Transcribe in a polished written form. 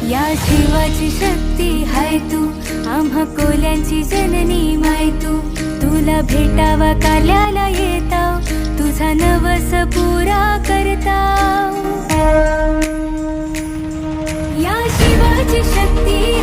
या शिवाची शक्ती हाय तू, आम्हा कोल्यांची जननी माय तू. तुला भेटावा काल्याला येताव, तुझा नवस पुरा करताव. या शिवाची शक्ती